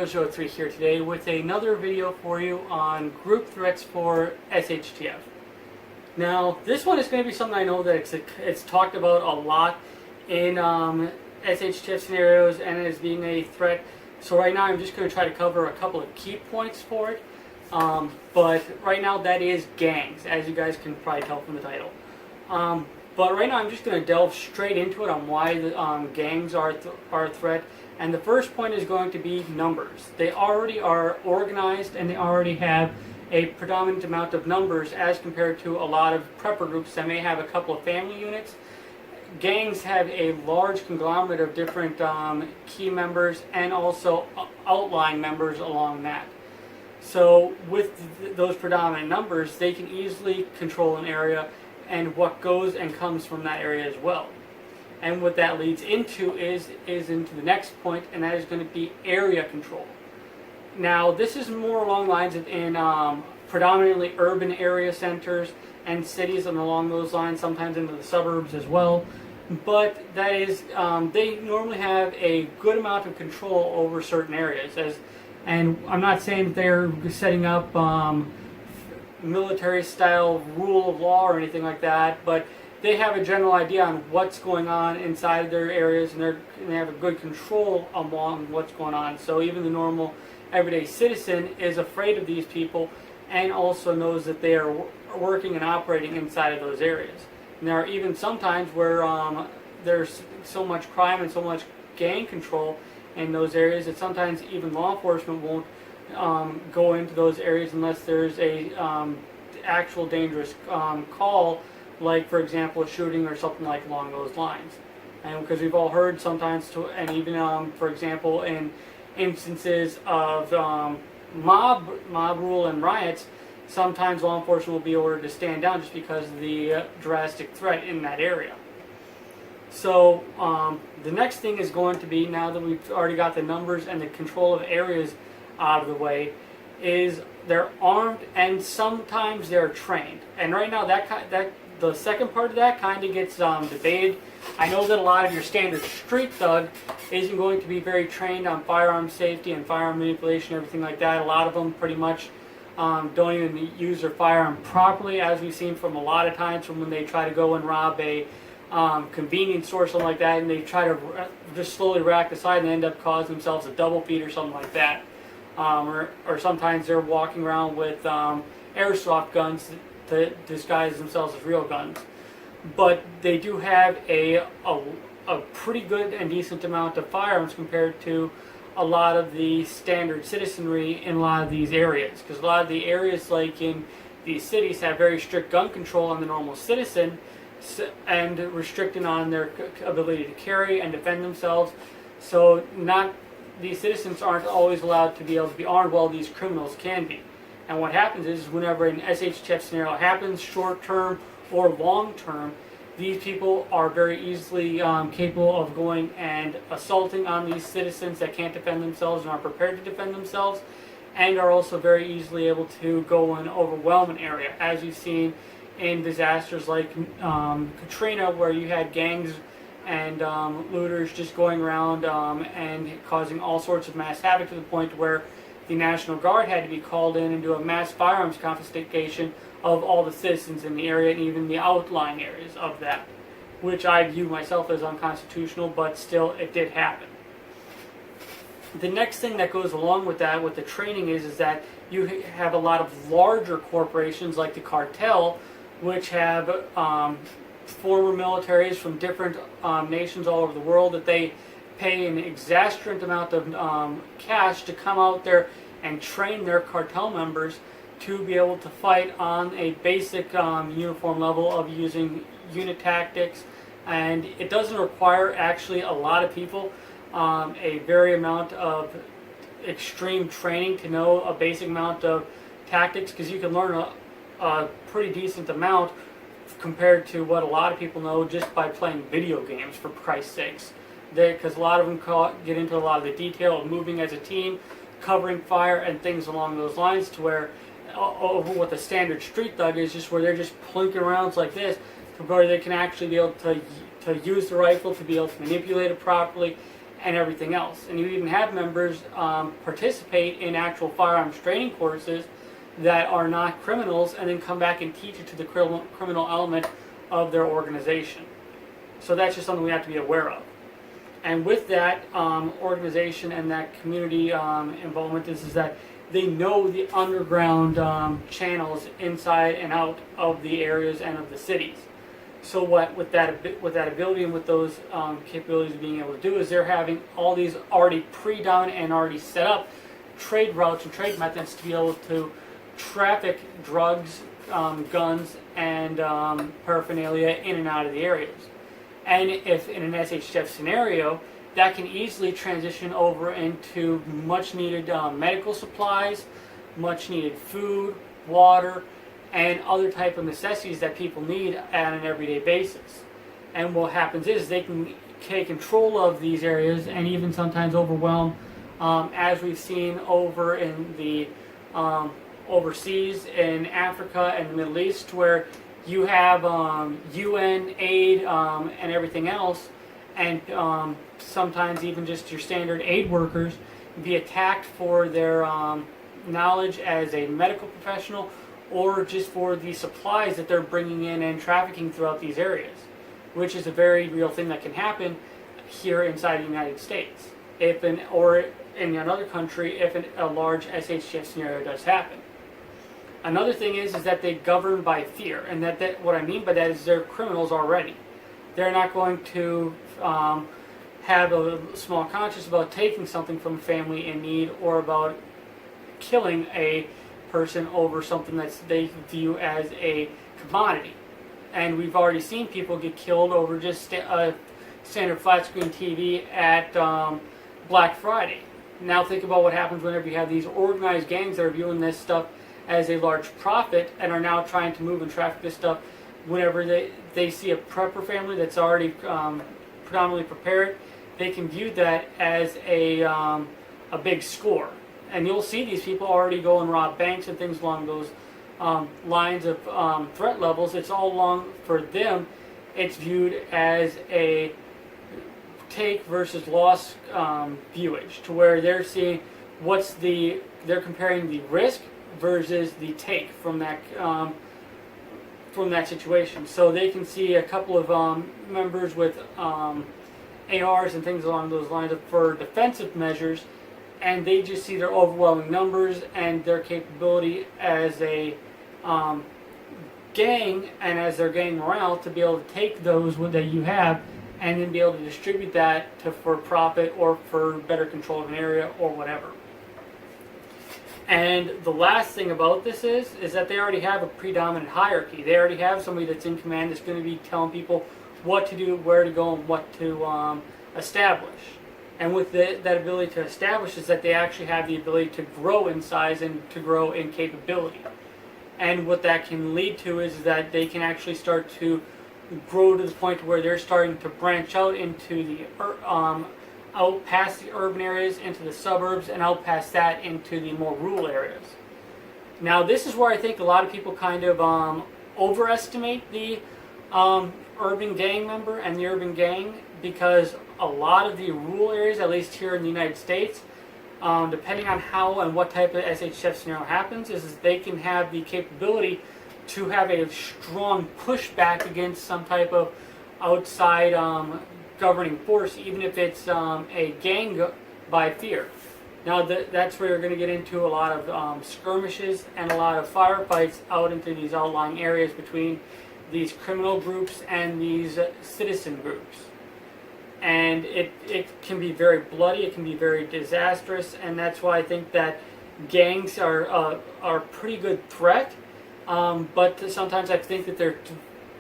SHTF here today with another video for you on group threats for SHTF. Now, this one is going to be something I know that it's talked about a lot in SHTF scenarios and as being a threat. So right now I'm just going to try to cover a couple of key points for it. But right now that is gangs, as you guys can probably tell from the title. But right now I'm just going to delve straight into it on why the, gangs are a threat. And the first point is going to be numbers. They already are organized and they already have a predominant amount of numbers as compared to a lot of prepper groups that may have a couple of family units. Gangs have a large conglomerate of different key members and also outlying members along that. So with those predominant numbers, they can easily control an area and what goes and comes from that area as well. And what that leads into is into the next point, and that is going to be area control. Now, this is more along the lines of in predominantly urban area centers and cities and along those lines, sometimes into the suburbs as well. But that is, they normally have a good amount of control over certain areas. And I'm not saying that they're setting up military-style rule of law or anything like that, but they have a general idea on what's going on inside their areas, and they have a good control along what's going on. So even the normal everyday citizen is afraid of these people and also knows that they are working and operating inside of those areas. And there are even sometimes where there's so much crime and so much gang control in those areas that sometimes even law enforcement won't go into those areas unless there's a actual dangerous call, like for example a shooting or something like along those lines. And because we've all heard sometimes, and even for example in instances of mob rule and riots, sometimes law enforcement will be ordered to stand down just because of the drastic threat in that area. So the next thing is going to be, now that we've already got the numbers and the control of areas out of the way, is they're armed and sometimes they're trained. And right now the second part of that kind of gets debated. I know that a lot of your standard street thug isn't going to be very trained on firearm safety and firearm manipulation, everything like that. A lot of them pretty much don't even use their firearm properly, as we've seen from a lot of times from when they try to go and rob a convenience store or something like that, and they try to just slowly rack the side and end up causing themselves a double feed or something like that. Or sometimes they're walking around with airsoft guns to disguise themselves as real guns. But they do have a pretty good and decent amount of firearms compared to a lot of the standard citizenry in a lot of these areas. Because a lot of the areas like in these cities have very strict gun control on the normal citizen and restricting on their ability to carry and defend themselves. So these citizens aren't always allowed to be able to be armed while these criminals can be. And what happens is whenever an SHTF scenario happens, short term or long term, these people are very easily capable of going and assaulting on these citizens that can't defend themselves and are prepared to defend themselves, and are also very easily able to go and overwhelm an area, as you've seen in disasters like Katrina, where you had gangs and looters just going around and causing all sorts of mass havoc, to the point where the National Guard had to be called in and do a mass firearms confiscation of all the citizens in the area and even the outlying areas of that, which I view myself as unconstitutional, but still it did happen. The next thing that goes along with that, with the training, is that you have a lot of larger corporations like the cartel, which have former militaries from different nations all over the world that they pay an exorbitant amount of cash to come out there and train their cartel members to be able to fight on a basic uniform level of using unit tactics. And it doesn't require actually a lot of people, a very amount of extreme training to know a basic amount of tactics, because you can learn a pretty decent amount compared to what a lot of people know just by playing video games, for Christ's sakes. Because a lot of them get into a lot of the detail of moving as a team, covering fire, and things along those lines, to where over what the standard street thug is, just where they're just plinking around like this, to where they can actually be able to use the rifle, to be able to manipulate it properly, and everything else. And you even have members participate in actual firearms training courses that are not criminals, and then come back and teach it to the criminal element of their organization. So that's just something we have to be aware of. And with that organization and that community involvement is that they know the underground channels inside and out of the areas and of the cities. So with that ability and with those capabilities of being able to do is they're having all these already pre-done and already set up trade routes and trade methods to be able to traffic drugs, guns, and paraphernalia in and out of the areas. And if in an SHTF scenario, that can easily transition over into much needed medical supplies, much needed food, water, and other type of necessities that people need on an everyday basis. And what happens is they can take control of these areas and even sometimes overwhelm, as we've seen over in the overseas in Africa and the Middle East, where you have UN aid and everything else, and sometimes even just your standard aid workers be attacked for their knowledge as a medical professional, or just for the supplies that they're bringing in and trafficking throughout these areas, which is a very real thing that can happen here inside the United States, or in another country if a large SHTF scenario does happen. Another thing is that they govern by fear, and that what I mean by that is they're criminals already. They're not going to have a small conscience about taking something from a family in need, or about killing a person over something that they view as a commodity. And we've already seen people get killed over just a standard flat screen TV at Black Friday. Now think about what happens whenever you have these organized gangs that are viewing this stuff as a large profit and are now trying to move and traffic this stuff. Whenever they see a prepper family that's already predominantly prepared, they can view that as a big score. And you'll see these people already go and rob banks and things along those lines of threat levels. It's all along for them. It's viewed as a take versus loss viewage, to where they're seeing they're comparing the risk versus the take from that situation. So they can see a couple of members with ARs and things along those lines for defensive measures, and they just see their overwhelming numbers and their capability as a gang and as their gang morale to be able to take those that you have and then be able to distribute that for profit or for better control of an area or whatever. And the last thing about this is that they already have a predominant hierarchy. They already have somebody that's in command that's going to be telling people what to do, where to go, and what to establish. And with that ability to establish is that they actually have the ability to grow in size and to grow in capability. And what that can lead to is that they can actually start to grow to the point where they're starting to branch out into the out past the urban areas into the suburbs, and out past that into the more rural areas. Now this is where I think a lot of people kind of overestimate the urban gang member and the urban gang, because a lot of the rural areas, at least here in the United States, depending on how and what type of SHTF scenario happens, is they can have the capability to have a strong pushback against some type of outside governing force, even if it's a gang by fear. Now that's where you're going to get into a lot of skirmishes and a lot of firefights out into these outlying areas between these criminal groups and these citizen groups. And it can be very bloody, it can be very disastrous, and that's why I think that gangs are a pretty good threat, but sometimes I think that they're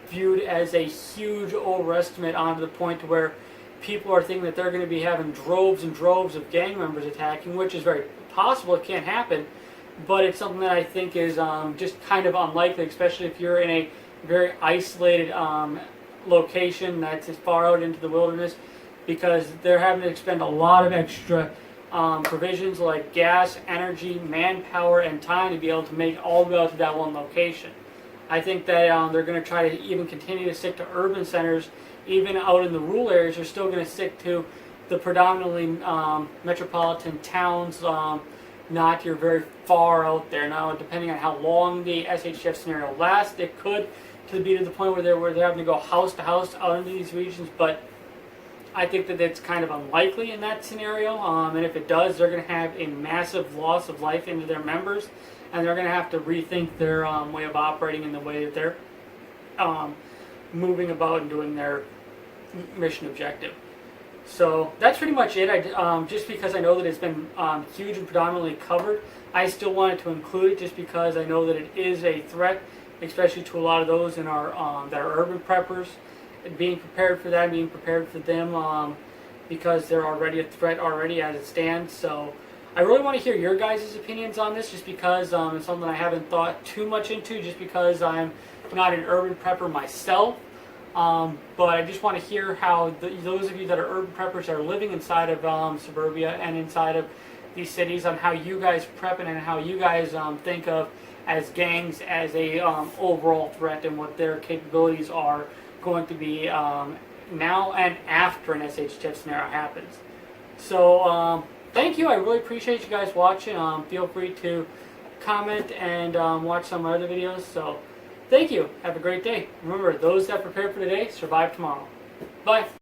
viewed as a huge overestimate, onto the point where people are thinking that they're going to be having droves and droves of gang members attacking, which is very possible. It can't happen, but it's something that I think is just kind of unlikely, especially if you're in a very isolated location that's as far out into the wilderness, because they're having to expend a lot of extra provisions like gas, energy, manpower, and time to be able to make all the way out to that one location. I think that they're going to try to even continue to stick to urban centers. Even out in the rural areas, they're still going to stick to the predominantly metropolitan towns, not your very far out there. Now, depending on how long the SHTF scenario lasts, it could be to the point where they're having to go house to house out into these regions, but I think that it's kind of unlikely in that scenario, and if it does, they're going to have a massive loss of life into their members, and they're going to have to rethink their way of operating and the way that they're moving about and doing their mission objective. So that's pretty much it. Just because I know that it's been huge and predominantly covered, I still wanted to include it just because I know that it is a threat, especially to a lot of those in our that are urban preppers. Being prepared for that, being prepared for them, because they're already a threat already as it stands. So I really want to hear your guys' opinions on this, just because it's something I haven't thought too much into, just because I'm not an urban prepper myself. But I just want to hear how those of you that are urban preppers that are living inside of suburbia and inside of these cities, on how you guys prep and how you guys think of as gangs as a overall threat, and what their capabilities are going to be now and after an SHTF scenario happens. So thank you. I really appreciate you guys watching. Feel free to comment and watch some other videos. So thank you. Have a great day. Remember, those that prepare for today survive tomorrow. Bye.